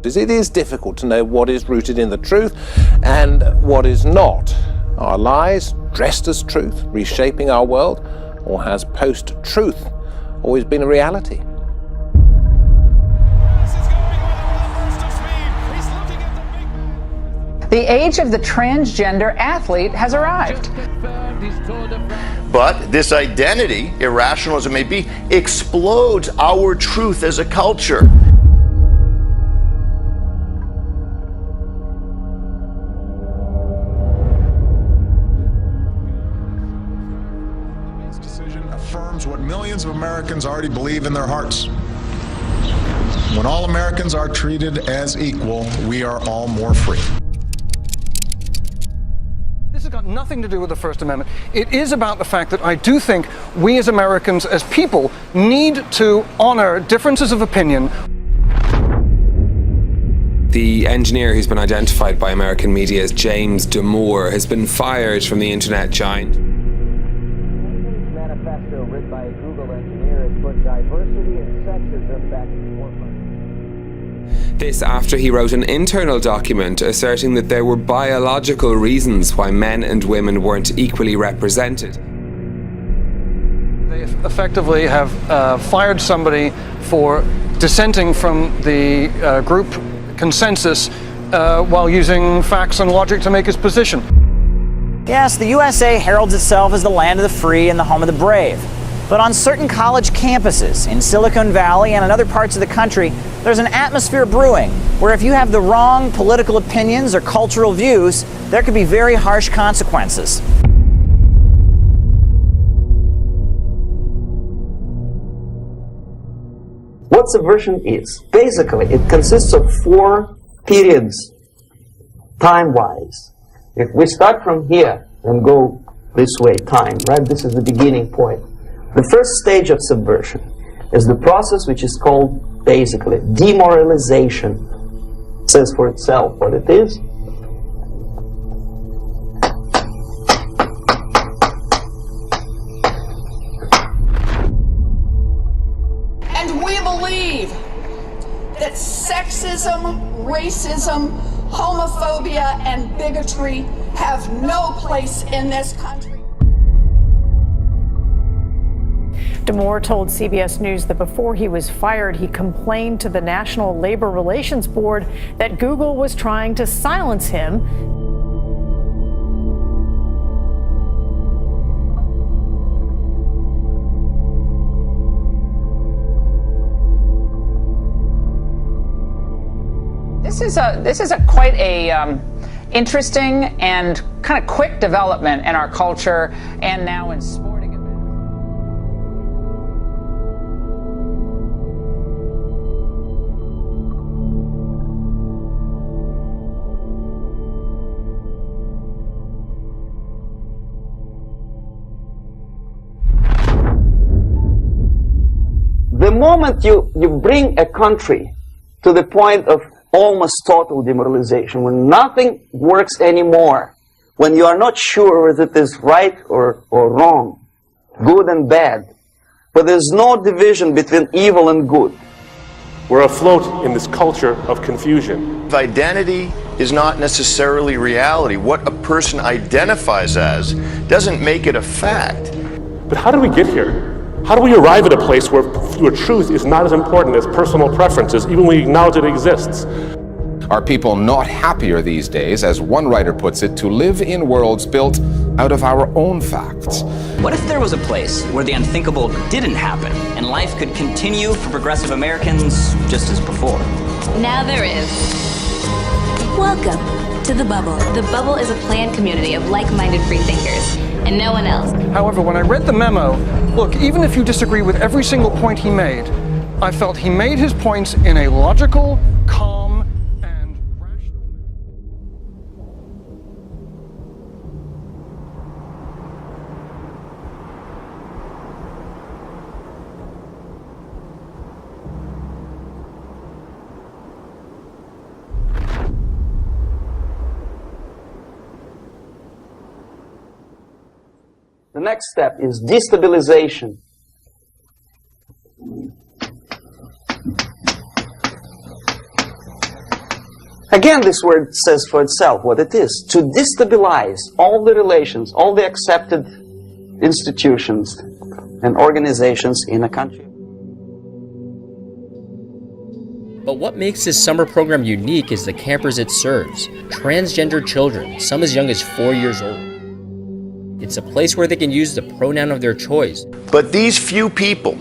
difficulties. It is difficult to know what is rooted in the truth and what is not. Are lies dressed as truth, reshaping our world, or has post-truth always been a reality? The age of the transgender athlete has arrived. But this identity, irrational as it may be, explodes our truth as a culture. This decision affirms what millions of Americans already believe in their hearts. When all Americans are treated as equal, we are all more free. This has got nothing to do with the First Amendment. It is about the fact that I do think we as Americans, as people, need to honor differences of opinion. The engineer who's been identified by American media as James Damore has been fired from the internet giant. Manifesto written by a Google engineer has put diversity and sexism back in the forefront. This after he wrote an internal document asserting that there were biological reasons why men and women weren't equally represented. They effectively have fired somebody for dissenting from the group consensus while using facts and logic to make his position. Yes, the USA heralds itself as the land of the free and the home of the brave. But on certain college campuses in Silicon Valley and in other parts of the country, there's an atmosphere brewing where if you have the wrong political opinions or cultural views, there could be very harsh consequences. What subversion is? Basically, it consists of 4 periods, time-wise. If we start from here and go this way, time, right? This is the beginning point. The first stage of subversion is the process which is called, basically, demoralization. It says for itself what it is. And we believe that sexism, racism, homophobia, and bigotry have no place in this country. Damore told CBS News that before he was fired, he complained to the National Labor Relations Board that Google was trying to silence him. This is a quite a interesting and kind of quick development in our culture and now in sporting events. The moment you bring a country to the point of almost total demoralization, when nothing works anymore, when you are not sure whether it is right or wrong, good and bad, but there's no division between evil and good. We're afloat in this culture of confusion. Identity is not necessarily reality. What a person identifies as doesn't make it a fact. But how do we get here? How do we arrive at a place where truth is not as important as personal preferences, even when we acknowledge it exists? Are people not happier these days, as one writer puts it, to live in worlds built out of our own facts? What if there was a place where the unthinkable didn't happen and life could continue for progressive Americans just as before? Now there is. Welcome to The Bubble. The Bubble is a planned community of like-minded freethinkers, and no one else. However, when I read the memo, look, even if you disagree with every single point he made, I felt he made his points in a logical, calm, and rational The next step is destabilization. Again, this word says for itself what it is: to destabilize all the relations, all the accepted institutions and organizations in a country. But what makes this summer program unique is the campers it serves. Transgender children, some as young as 4 years old. It's a place where they can use the pronoun of their choice. But these few people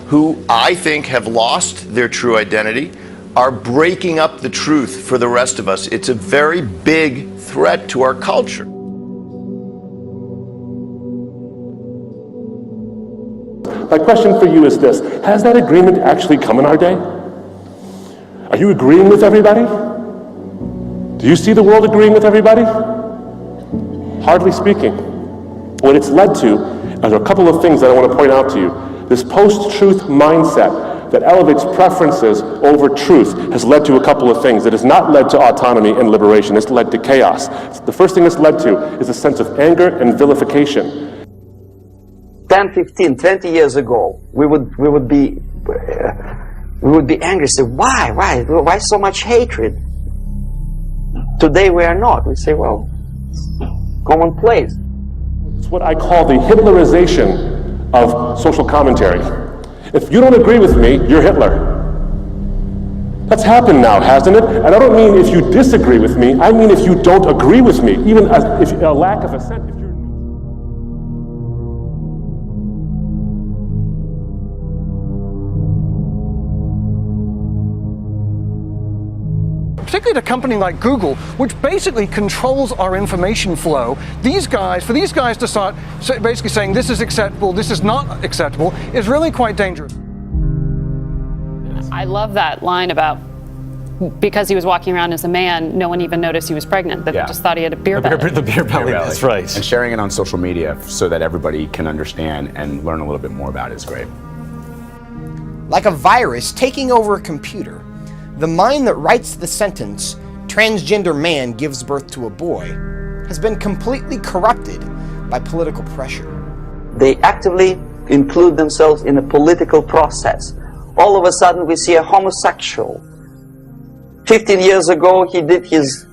who I think have lost their true identity are breaking up the truth for the rest of us. It's a very big threat to our culture. My question for you is this: has that agreement actually come in our day? Are you agreeing with everybody? Do you see the world agreeing with everybody? Hardly speaking. What it's led to are a couple of things that I want to point out to you. This post-truth mindset that elevates preferences over truth has led to a couple of things. It has not led to autonomy and liberation. It's led to chaos. The first thing it's led to is a sense of anger and vilification. 10, 15, 20 years ago, we would be angry, say, why so much hatred? Today we are not. We say, well, commonplace. It's what I call the Hitlerization of social commentary. If you don't agree with me, you're Hitler. That's happened now, hasn't it? And I don't mean if you disagree with me, I mean if you don't agree with me, even if a lack of assent. Particularly at a company like Google, which basically controls our information flow, for these guys to start basically saying this is acceptable, this is not acceptable, is really quite dangerous. I love that line about because he was walking around as a man, no one even noticed he was pregnant. They just thought he had a beer belly. The beer belly, that's right. And sharing it on social media so that everybody can understand and learn a little bit more about it is great. Like a virus taking over a computer, the mind that writes the sentence, transgender man gives birth to a boy, has been completely corrupted by political pressure. They actively include themselves in a political process. All of a sudden we see a homosexual. 15 years ago he did his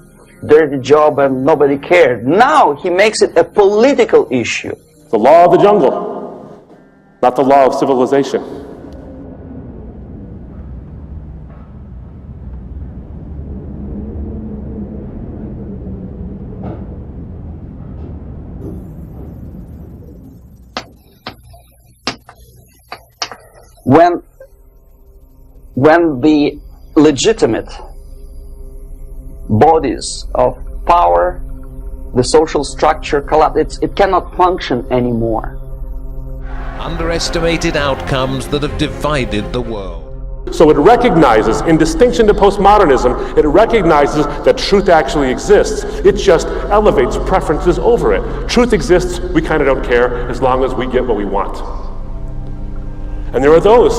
dirty job and nobody cared. Now he makes it a political issue. The law of the jungle, not the law of civilization. When the legitimate bodies of power, the social structure collapse, it cannot function anymore. Underestimated outcomes that have divided the world. So it recognizes, in distinction to postmodernism, it recognizes that truth actually exists. It just elevates preferences over it. Truth exists, we kind of don't care as long as we get what we want. And there are those,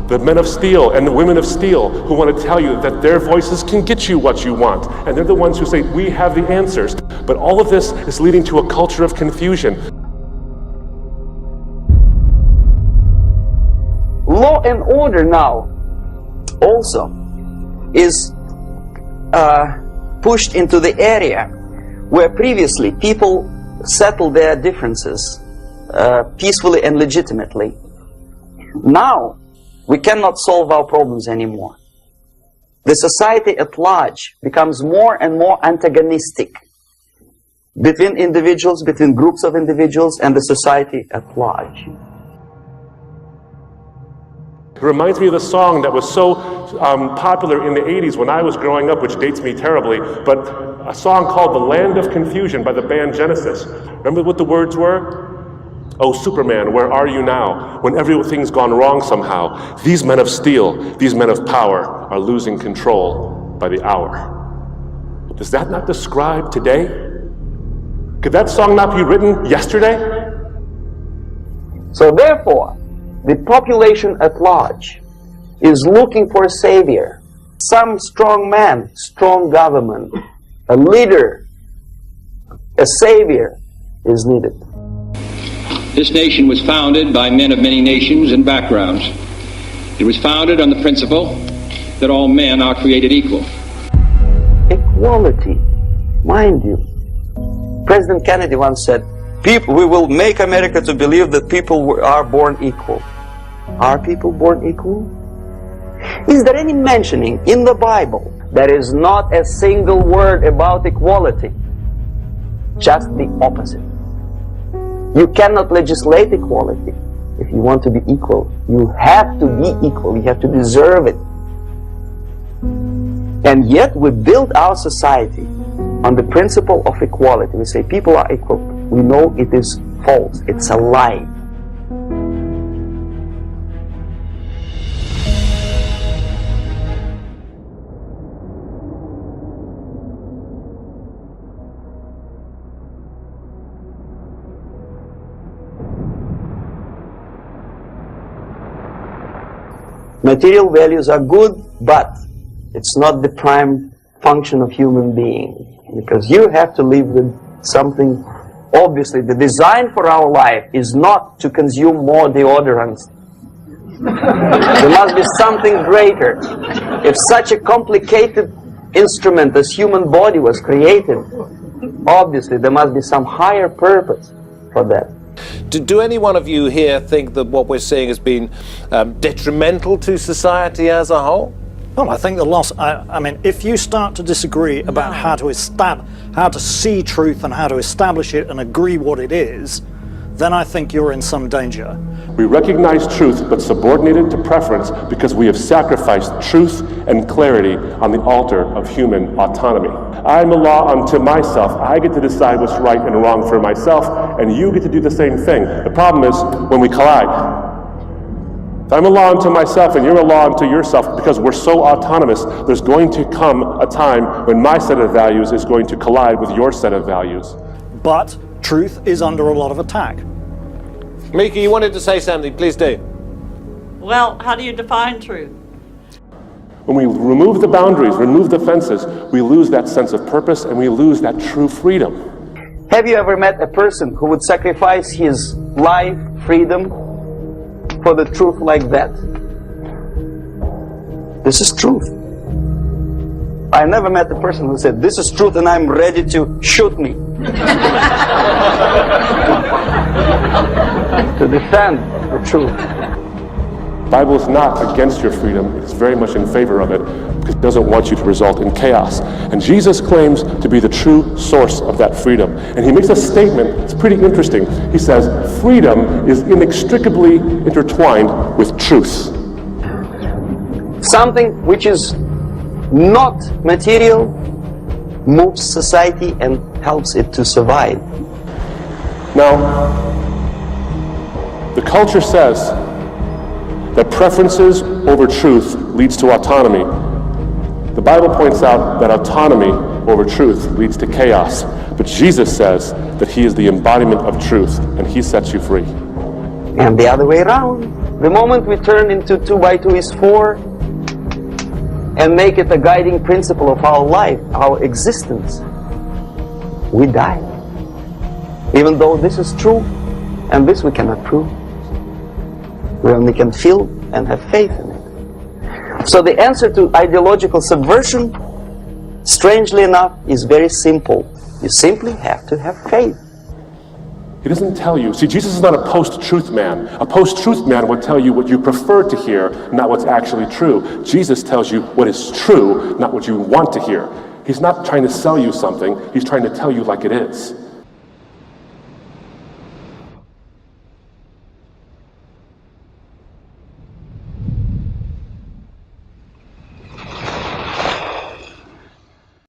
the men of steel and the women of steel, who want to tell you that their voices can get you what you want. And they're the ones who say, we have the answers. But all of this is leading to a culture of confusion. Law and order now also is pushed into the area where previously people settled their differences peacefully and legitimately. Now, we cannot solve our problems anymore. The society at large becomes more and more antagonistic between individuals, between groups of individuals, and the society at large. It reminds me of the song that was so popular in the 80s when I was growing up, which dates me terribly, but a song called The Land of Confusion by the band Genesis. Remember what the words were? Oh, Superman, where are you now? When everything's gone wrong somehow, these men of steel, these men of power are losing control by the hour. Does that not describe today? Could that song not be written yesterday? So therefore, the population at large is looking for a savior. Some strong man, strong government, a leader, a savior is needed. This nation was founded by men of many nations and backgrounds. It was founded on the principle that all men are created equal. equality. Mind you, President Kennedy once said, we will make America to believe that people are born equal. Are people born equal? Is there any mentioning in the Bible? There is not a single word about equality. Just the opposite. You cannot legislate equality. If you want to be equal, you have to be equal. You have to deserve it. And yet we build our society on the principle of equality. We say people are equal. We know it is false. It's a lie. Material values are good, but it's not the prime function of human being, because you have to live with something. Obviously, the design for our life is not to consume more deodorants. There must be something greater. If such a complicated instrument as human body was created, obviously there must be some higher purpose for that. Do any one of you here think that what we're seeing has been detrimental to society as a whole? Well, I think the loss, I mean, if you start to disagree about how to see truth and how to establish it and agree what it is, then I think you're in some danger. We recognize truth but subordinate it to preference because we have sacrificed truth and clarity on the altar of human autonomy. I'm a law unto myself. I get to decide what's right and wrong for myself, and you get to do the same thing. The problem is when we collide. If I'm a law unto myself and you're a law unto yourself, because we're so autonomous, there's going to come a time when my set of values is going to collide with your set of values. But truth is under a lot of attack. Mika, you wanted to say something, please do. Well, how do you define truth? When we remove the boundaries, remove the fences, we lose that sense of purpose and we lose that true freedom. Have you ever met a person who would sacrifice his life, freedom, for the truth like that? This is truth. I never met a person who said, this is truth and I'm ready to shoot me. To defend the truth. The Bible is not against your freedom, it's very much in favor of it, because it doesn't want you to result in chaos. And Jesus claims to be the true source of that freedom. And he makes a statement, it's pretty interesting. He says, freedom is inextricably intertwined with truth. Something which is not material moves society and helps it to survive. Now, the culture says that preferences over truth leads to autonomy. The Bible points out that autonomy over truth leads to chaos. But Jesus says that he is the embodiment of truth and he sets you free. And the other way around. The moment we turn into 2 by 2 is 4 and make it a guiding principle of our life, our existence, we die. Even though this is true, and this we cannot prove. We only can feel and have faith in it. So the answer to ideological subversion, strangely enough, is very simple. You simply have to have faith. He doesn't tell you. See, Jesus is not a post-truth man. A post-truth man would tell you what you prefer to hear, not what's actually true. Jesus tells you what is true, not what you want to hear. He's not trying to sell you something. He's trying to tell you like it is.